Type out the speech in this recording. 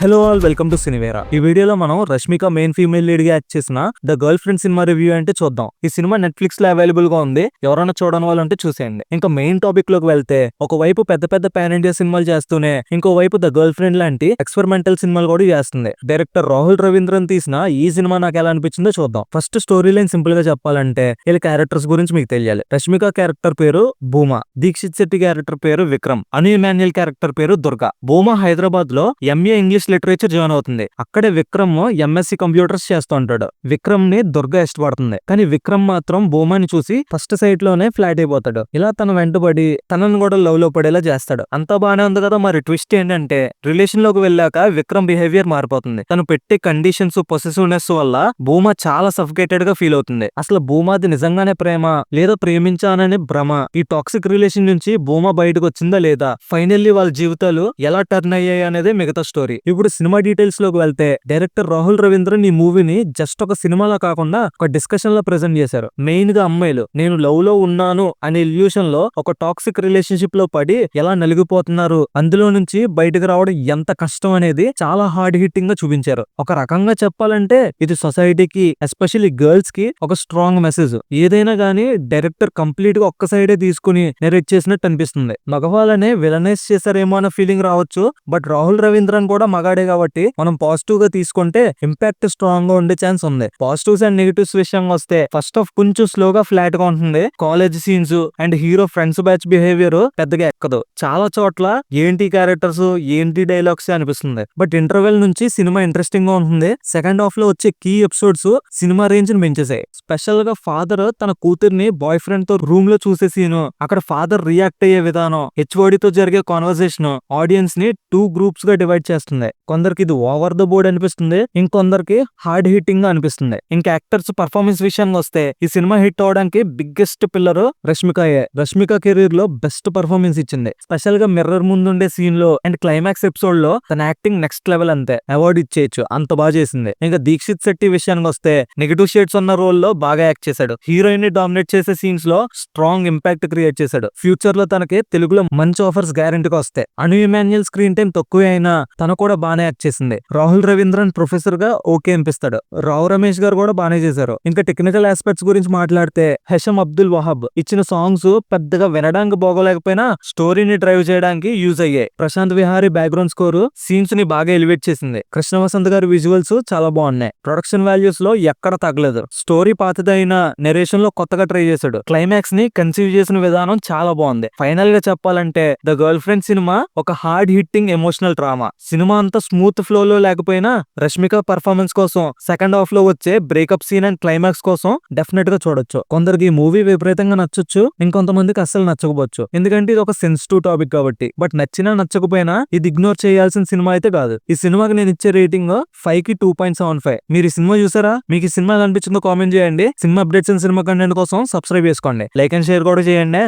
Hello all, welcome to Cinivera. ఈ వీడియోలో మనం రష్మిక మెయిన్ ఫీమేల్ లీడ్ గా యాక్ట్ చేసిన ద గర్ల్ ఫ్రెండ్ సినిమా రివ్యూ అంటే చూద్దాం. ఈ సినిమా నెట్ఫ్లిక్స్ లో అవైలబుల్ గా ఉంది, ఎవరైనా చూడని వాళ్ళు ఉంటే చూసేయండి. ఇంకా మెయిన్ టాపిక్ లోకి వెళ్తే, ఒకవైపు పెద్ద పెద్ద పాన్ ఇండియా సినిమాలు చేస్తూనే ఇంకోవైపు ద గర్ల్ ఫ్రెండ్ లాంటి ఎక్స్పెరిమెంటల్ సినిమాలు కూడా చేస్తుంది. డైరెక్టర్ రాహుల్ రవీంద్రన్ తీసిన ఈ సినిమా నాకు ఎలా అనిపించిందో చూద్దాం. ఫస్ట్ స్టోరీ లైన్ సింపుల్ గా చెప్పాలంటే, వీళ్ళ క్యారెక్టర్స్ గురించి మీకు తెలియాలి. రష్మిక క్యారెక్టర్ పేరు భూమా, దీక్షిత్ శెట్టి క్యారెక్టర్ పేరు విక్రమ్, అను ఇమాన్యుయల్ క్యారెక్టర్ పేరు దుర్గా. భూమా హైదరాబాద్ లో ఎంఏ ఇంగ్లీష్ లిటరేచర్ జాయిన్ అవుతుంది. అక్కడే విక్రమ్ ఎంఎస్సి కంప్యూటర్స్ చేస్తూ ఉంటాడు. విక్రమ్ ని దుర్గా ఇష్టపడుతుంది, కానీ విక్రమ్ మాత్రం భూమాని చూసి ఫస్ట్ సైట్ లోనే ఫ్లాట్ అయిపోతాడు. ఇలా తన వెంటబడి తనను కూడా లవ్ లో పడేలా చేస్తాడు. అంతా బానే ఉంది కదా, మరి ట్విస్ట్ ఏంటంటే రిలేషన్ లోకి వెళ్ళాక విక్రమ్ బిహేవియర్ మారిపోతుంది. తను పెట్టే కండిషన్స్, పొసెసివ్నెస్ వల్ల భూమా చాలా సఫికేటెడ్ గా ఫీల్ అవుతుంది. అసలు భూమాది నిజంగానే ప్రేమ లేదా ప్రేమించాననే భ్రమ? ఈ టాక్సిక్ రిలేషన్ నుంచి భూమా బయటకు వచ్చిందా లేదా? ఫైనల్లీ వాళ్ళ జీవితాలు ఎలా టర్న్ అయ్యాయి అనేది మిగతా స్టోరీ. ఇప్పుడు సినిమా డీటెయిల్స్ లోకి వెళ్తే, డైరెక్టర్ రాహుల్ రవీంద్రన్ ఈ మూవీని జస్ట్ ఒక సినిమాలా కాకుండా ఒక డిస్కషన్ లో ప్రెజెంట్ చేశారు. మెయిన్ గా అమ్మాయిలు నేను లవ్ లో ఉన్నాను అనే ఇల్యూషన్ లో ఒక టాక్సిక్ రిలేషన్షిప్ లో పడి ఎలా నలిగిపోతున్నారు, అందులో నుంచి బయటకు రావడం ఎంత కష్టం అనేది చాలా హార్డ్ హిట్టింగ్ గా చూపించారు. ఒక రకంగా చెప్పాలంటే ఇది సొసైటీకి, ఎస్పెషల్లీ గర్ల్స్ కి ఒక స్ట్రాంగ్ మెసేజ్. ఏదైనా గానీ డైరెక్టర్ కంప్లీట్ గా ఒక్క సైడే తీసుకుని నెరేట్ చేసినట్టు అనిపిస్తుంది. మగవాళ్ళనే విలనైజ్ చేశారేమో అన్న ఫీలింగ్ రావచ్చు, బట్ రాహుల్ రవీంద్రన్ కూడా మగాడే కాబట్టి మనం పాజిటివ్ గా తీసుకుంటే ఇంపాక్ట్ స్ట్రాంగ్ గా ఉండే ఛాన్స్ ఉంది. పాజిటివ్స్ అండ్ నెగిటివ్స్ విషయం వస్తే, ఫస్ట్ ఆఫ్ కొంచెం స్లోగా ఫ్లాట్ గా ఉంటుంది. College scenes and hero friends batch behaviour పెద్దగా ఎక్కదు. చాలా చోట్ల ఏంటి క్యారెక్టర్స్, ఏంటి డైలాగ్స్ అనిపిస్తుంది. బట్ ఇంటర్వెల్ నుంచి సినిమా ఇంట్రెస్టింగ్ గా ఉంటుంది. సెకండ్ హాఫ్ లో వచ్చే కీ ఎపిసోడ్స్ సినిమా రేంజ్ ని పెంచేసాయి. స్పెషల్ గా ఫాదర్ తన కూతుర్ని బాయ్ ఫ్రెండ్ తో రూమ్ లో చూసే సీను, అక్కడ ఫాదర్ రియాక్ట్ అయ్యే విధానం, హెచ్ఓడితో జరిగే కాన్వర్సేషన్ ఆడియన్స్ ని 2 గ్రూప్స్ గా డివైడ్ చేస్తుంది. కొందరికి ఇది ఓవర్ ద బోర్డ్ అనిపిస్తుంది, ఇంకొందరికి హార్డ్ హిట్టింగ్ గా అనిపిస్తుంది. ఇంకా యాక్టర్స్ పర్ఫార్మెన్స్ విషయానికి వస్తే, ఈ సినిమా హిట్ అవడానికి బిగ్గెస్ట్ పిల్లర్ రష్మికయే. రష్మిక కెరీర్ లో బెస్ట్ పర్ఫార్మెన్స్ ఇచ్చింది. స్పెషల్ గా మిర్రర్ ముందుండే సీన్ లో అండ్ క్లైమాక్స్ ఎపిసోడ్ లో తన యాక్టింగ్ నెక్స్ట్ లెవెల్. అంతే, అవార్డు ఇచ్చేయచ్చు, అంత బాగా చేసింది. ఇంకా దీక్షిత్ శెట్టి విషయానికి వస్తే, నెగిటివ్ షేడ్స్ ఉన్న రోల్ లో బాగా యాక్ట్ చేశాడు. హీరోయిన్ ని డామినేట్ చేసే సీన్స్ లో స్ట్రాంగ్ ఇంపాక్ట్ క్రియేట్ చేశాడు. ఫ్యూచర్ లో తనకి తెలుగులో మంచి ఆఫర్స్ గ్యారెంటీగా వస్తాయి. అను ఇమాన్యుయల్ స్క్రీన్ టైం తక్కువే అయినా తన కూడా బాగానే యాక్ట్ చేసింది. రాహుల్ రవీంద్రన్ ప్రొఫెసర్ గా ఓకే అనిపిస్తాడు. రావు రమేష్ గారు కూడా బానే చేశారు. ఇంకా టెక్నికల్ ఆస్పెక్ట్స్ గురించి మాట్లాడితే, హెషం అబ్దుల్ వహాబ్ ఇచ్చిన సాంగ్స్ పెద్దగా వినడానికి బాగోలేకపోయినా స్టోరీని డ్రైవ్ చేయడానికి యూజ్ అయ్యాయి. Prashanth Vihari background score scenes ని బాగా ఎలివేట్ చేసింది. కృష్ణ వసంత్ గారి విజువల్స్ చాలా బాగున్నాయి. ప్రొడక్షన్ వాల్యూస్ లో ఎక్కడ తగ్గలేదు. స్టోరీ పాతదైన నెరేషన్ లో కొత్తగా ట్రై చేశాడు. క్లైమాక్స్ ని కన్సీవ్ చేసిన విధానం చాలా బాగుంది. ఫైనల్ గా చెప్పాలంటే, ద గర్ల్ ఫ్రెండ్ సినిమా ఒక hard hitting emotional drama. Cinema అంతా స్మూత్ ఫ్లో లో లేకపోయినా రష్మిక పర్ఫార్మెన్స్ కోసం, సెకండ్ హాఫ్ లో వచ్చే బ్రేకప్ సీన్ అండ్ క్లైమాక్స్ కోసం డెఫినెట్ గా చూడొచ్చు. కొందరికి ఈ మూవీ విపరీతంగా నచ్చొచ్చు, ఇంకొంతమందికి అస్సలు నచ్చకపోవచ్చు, ఎందుకంటే ఇది ఒక సెన్సిటివ్ టాపిక్ కాబట్టి. బట్ నచ్చినా నచ్చకపోయినా ఇది ఇగ్నోర్ చేయాల్సిన సినిమా అయితే కాదు. ఈ సినిమాకి నేను ఇచ్చే రేటింగ్ 5 కి 2.75. మీరు ఈ సినిమా చూసారా? మీకు ఈ సినిమా ఎలా అనిపించిందో కామెంట్ చేయండి. Cinema updates and cinema content కోసం సబ్స్క్రైబ్ చేసుకోండి. లైక్ అండ్ షేర్ కూడా చేయండి.